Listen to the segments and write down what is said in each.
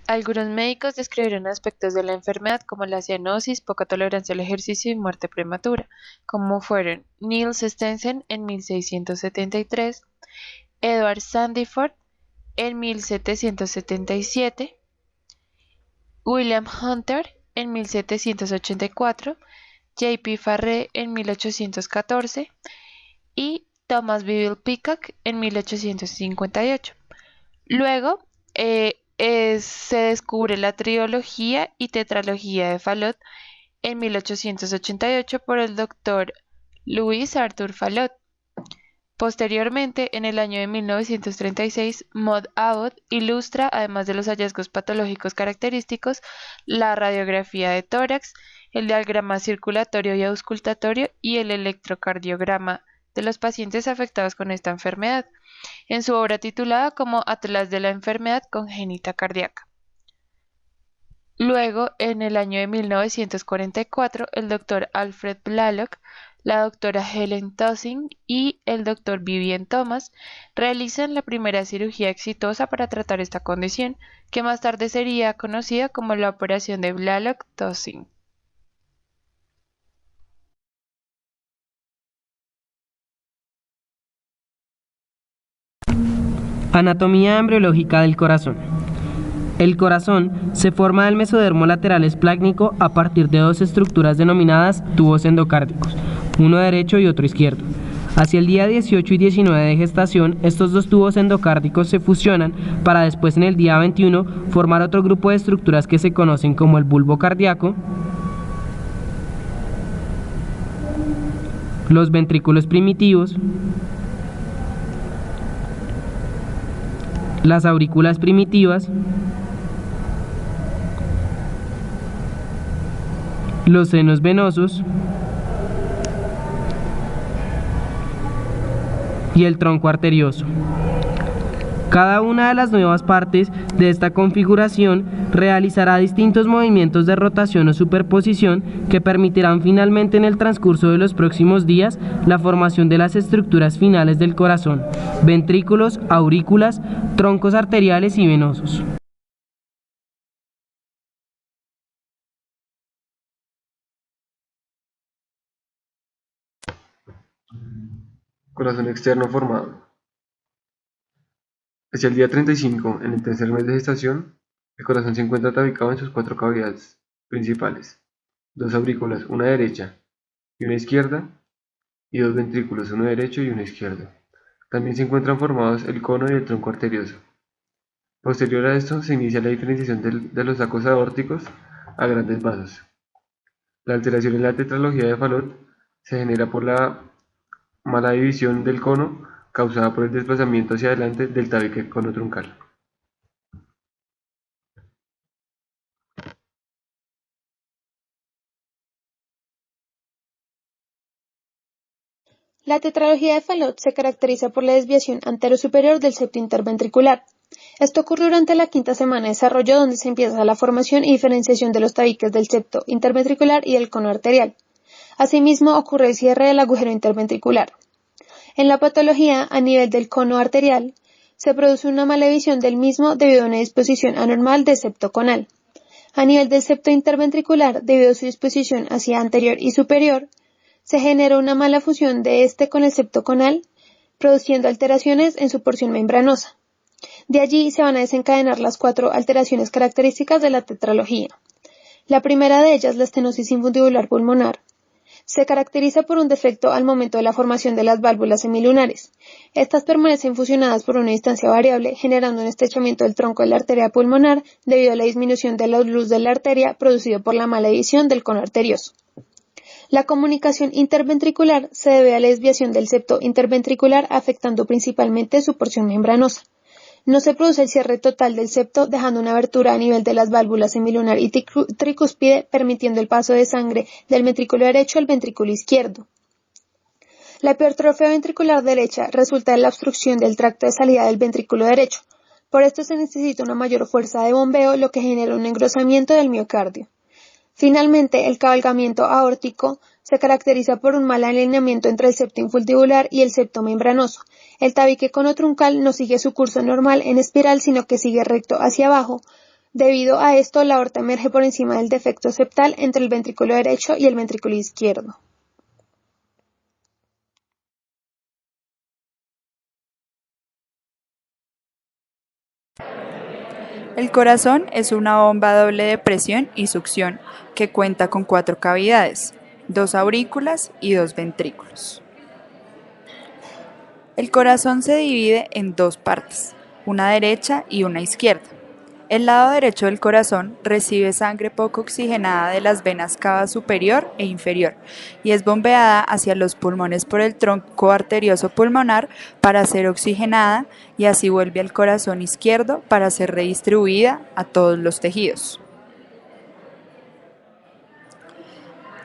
Algunos médicos describieron aspectos de la enfermedad como la cianosis, poca tolerancia al ejercicio y muerte prematura, como fueron Niels Stensen en 1673, Edward Sandiford en 1777, William Hunter en 1784, J. P. Farré en 1814 y Thomas Beeville Peacock en 1858. Luego se descubre la trilogía y tetralogía de Fallot en 1888 por el doctor Louis Arthur Fallot. Posteriormente, en el año de 1936, Maud Abbott ilustra, además de los hallazgos patológicos característicos, la radiografía de tórax, el diagrama circulatorio y auscultatorio y el electrocardiograma de los pacientes afectados con esta enfermedad, en su obra titulada como Atlas de la enfermedad congénita cardíaca. Luego, en el año de 1944, el doctor Alfred Blalock, la doctora Helen Taussig y el doctor Vivian Thomas realizan la primera cirugía exitosa para tratar esta condición, que más tarde sería conocida como la operación de Blalock-Taussig. Anatomía embriológica del corazón. El corazón se forma del mesodermo lateral esplácnico a partir de dos estructuras denominadas tubos endocárdicos, uno derecho y otro izquierdo. Hacia el día 18 y 19 de gestación, estos dos tubos endocárdicos se fusionan para después en el día 21 formar otro grupo de estructuras que se conocen como el bulbo cardíaco, los ventrículos primitivos, las aurículas primitivas, los senos venosos y el tronco arterioso. Cada una de las nuevas partes de esta configuración realizará distintos movimientos de rotación o superposición que permitirán finalmente en el transcurso de los próximos días la formación de las estructuras finales del corazón: ventrículos, aurículas, troncos arteriales y venosos. Corazón externo formado. Hacia el día 35, en el tercer mes de gestación, el corazón se encuentra tabicado en sus cuatro cavidades principales: dos aurículas, una derecha y una izquierda, y dos ventrículos, uno derecho y uno izquierdo. También se encuentran formados el cono y el tronco arterioso. Posterior a esto, se inicia la diferenciación de los sacos aórticos a grandes vasos. La alteración en la tetralogía de Fallot se genera por la mala división del cono causada por el desplazamiento hacia adelante del tabique conotruncal. La tetralogía de Fallot se caracteriza por la desviación antero-superior del septo interventricular. Esto ocurre durante la quinta semana de desarrollo, donde se empieza la formación y diferenciación de los tabiques del septo interventricular y del cono arterial. Asimismo, ocurre el cierre del agujero interventricular. En la patología, a nivel del cono arterial, se produce una mala visión del mismo debido a una disposición anormal del septo conal. A nivel del septo interventricular, debido a su disposición hacia anterior y superior, se genera una mala fusión de este con el septo conal, produciendo alteraciones en su porción membranosa. De allí se van a desencadenar las cuatro alteraciones características de la tetralogía. La primera de ellas, la estenosis infundibular pulmonar, se caracteriza por un defecto al momento de la formación de las válvulas semilunares. Estas permanecen fusionadas por una distancia variable, generando un estrechamiento del tronco de la arteria pulmonar debido a la disminución de la luz de la arteria producido por la mala división del cono arterioso. La comunicación interventricular se debe a la desviación del septo interventricular, afectando principalmente su porción membranosa. No se produce el cierre total del septo, dejando una abertura a nivel de las válvulas semilunar y tricúspide, permitiendo el paso de sangre del ventrículo derecho al ventrículo izquierdo. La hipertrofia ventricular derecha resulta de la obstrucción del tracto de salida del ventrículo derecho. Por esto se necesita una mayor fuerza de bombeo, lo que genera un engrosamiento del miocardio. Finalmente, el cabalgamiento aórtico se caracteriza por un mal alineamiento entre el septo infundibular y el septo membranoso. El tabique conotruncal no sigue su curso normal en espiral, sino que sigue recto hacia abajo, Debido a esto, la aorta emerge por encima del defecto septal entre el ventrículo derecho y el ventrículo izquierdo. El corazón es una bomba doble de presión y succión que cuenta con 4 cavidades, 2 aurículas y 2 ventrículos. El corazón se divide en 2 partes, una derecha y una izquierda. El lado derecho del corazón recibe sangre poco oxigenada de las venas cava superior e inferior y es bombeada hacia los pulmones por el tronco arterioso pulmonar para ser oxigenada y así vuelve al corazón izquierdo para ser redistribuida a todos los tejidos.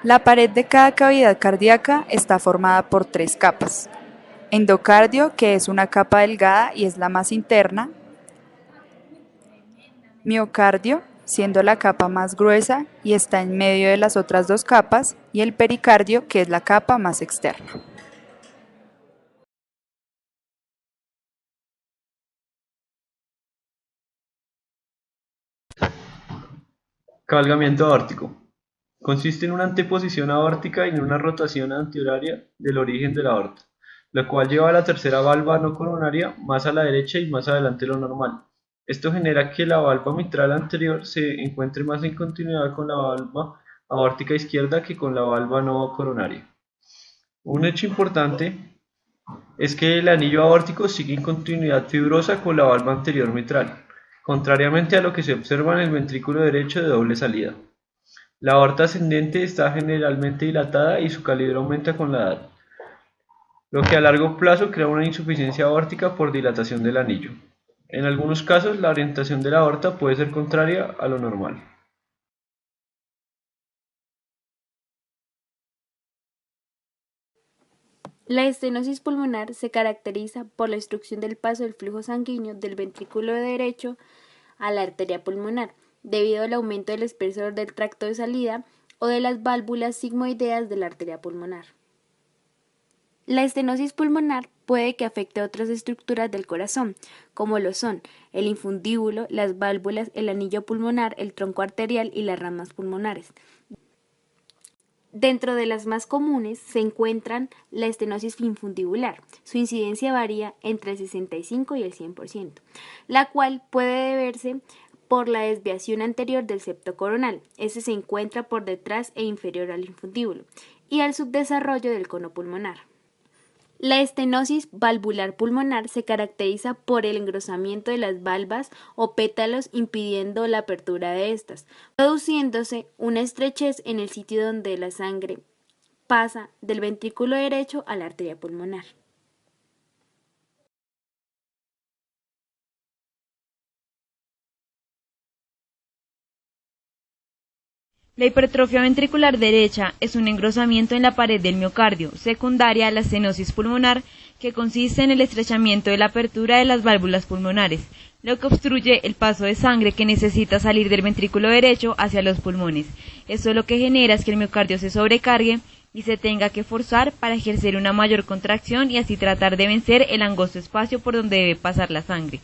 La pared de cada cavidad cardíaca está formada por 3 capas. Endocardio, que es una capa delgada y es la más interna. Miocardio, siendo la capa más gruesa y está en medio de las otras 2 capas, y el pericardio, que es la capa más externa. Cabalgamiento aórtico. Consiste en una anteposición aórtica y en una rotación antihoraria del origen de la aorta, la cual lleva a la tercera valva no coronaria más a la derecha y más adelante de lo normal. Esto genera que la valva mitral anterior se encuentre más en continuidad con la valva aórtica izquierda que con la valva no coronaria. Un hecho importante es que el anillo aórtico sigue en continuidad fibrosa con la valva anterior mitral, contrariamente a lo que se observa en el ventrículo derecho de doble salida. La aorta ascendente está generalmente dilatada y su calibre aumenta con la edad, lo que a largo plazo crea una insuficiencia aórtica por dilatación del anillo. En algunos casos, la orientación de la aorta puede ser contraria a lo normal. La estenosis pulmonar se caracteriza por la obstrucción del paso del flujo sanguíneo del ventrículo derecho a la arteria pulmonar, debido al aumento del espesor del tracto de salida o de las válvulas sigmoideas de la arteria pulmonar. La estenosis pulmonar puede que afecte a otras estructuras del corazón, como lo son el infundíbulo, las válvulas, el anillo pulmonar, el tronco arterial y las ramas pulmonares. Dentro de las más comunes se encuentran la estenosis infundibular. Su incidencia varía entre el 65 y el 100%, la cual puede deberse por la desviación anterior del septo coronal. Este se encuentra por detrás e inferior al infundíbulo, y al subdesarrollo del cono pulmonar. La estenosis valvular pulmonar se caracteriza por el engrosamiento de las valvas o pétalos impidiendo la apertura de estas, produciéndose una estrechez en el sitio donde la sangre pasa del ventrículo derecho a la arteria pulmonar. La hipertrofia ventricular derecha es un engrosamiento en la pared del miocardio, secundaria a la estenosis pulmonar, que consiste en el estrechamiento de la apertura de las válvulas pulmonares, lo que obstruye el paso de sangre que necesita salir del ventrículo derecho hacia los pulmones. Esto lo que genera es que el miocardio se sobrecargue y se tenga que forzar para ejercer una mayor contracción y así tratar de vencer el angosto espacio por donde debe pasar la sangre.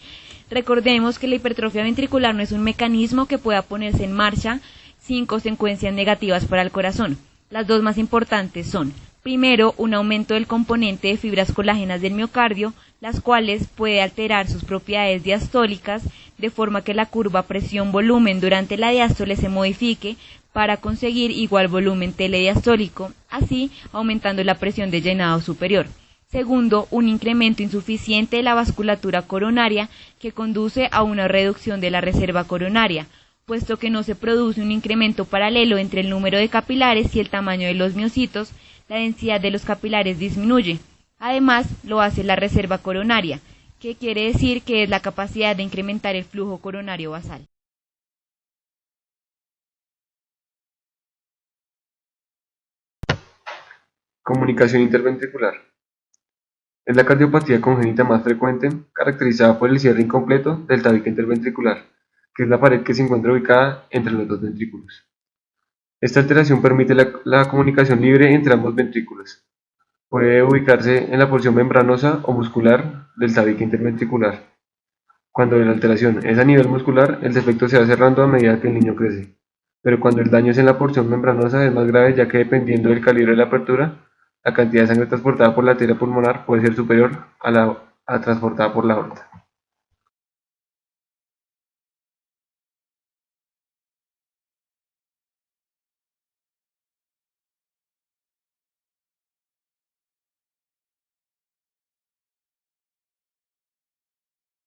Recordemos que la hipertrofia ventricular no es un mecanismo que pueda ponerse en marcha sin consecuencias negativas para el corazón. Las 2 más importantes son, primero, un aumento del componente de fibras colágenas del miocardio, las cuales puede alterar sus propiedades diastólicas, de forma que la curva presión-volumen durante la diástole se modifique para conseguir igual volumen telediastólico, así aumentando la presión de llenado superior. Segundo, un incremento insuficiente de la vasculatura coronaria que conduce a una reducción de la reserva coronaria, puesto que no se produce un incremento paralelo entre el número de capilares y el tamaño de los miocitos, la densidad de los capilares disminuye. Además, lo hace la reserva coronaria, que quiere decir que es la capacidad de incrementar el flujo coronario basal. Comunicación interventricular. Es la cardiopatía congénita más frecuente, caracterizada por el cierre incompleto del tabique interventricular, que es la pared que se encuentra ubicada entre los 2 ventrículos. Esta alteración permite la comunicación libre entre ambos ventrículos. Puede ubicarse en la porción membranosa o muscular del tabique interventricular. Cuando la alteración es a nivel muscular, el defecto se va cerrando a medida que el niño crece. Pero cuando el daño es en la porción membranosa es más grave, ya que dependiendo del calibre de la apertura, la cantidad de sangre transportada por la arteria pulmonar puede ser superior a la transportada por la aorta.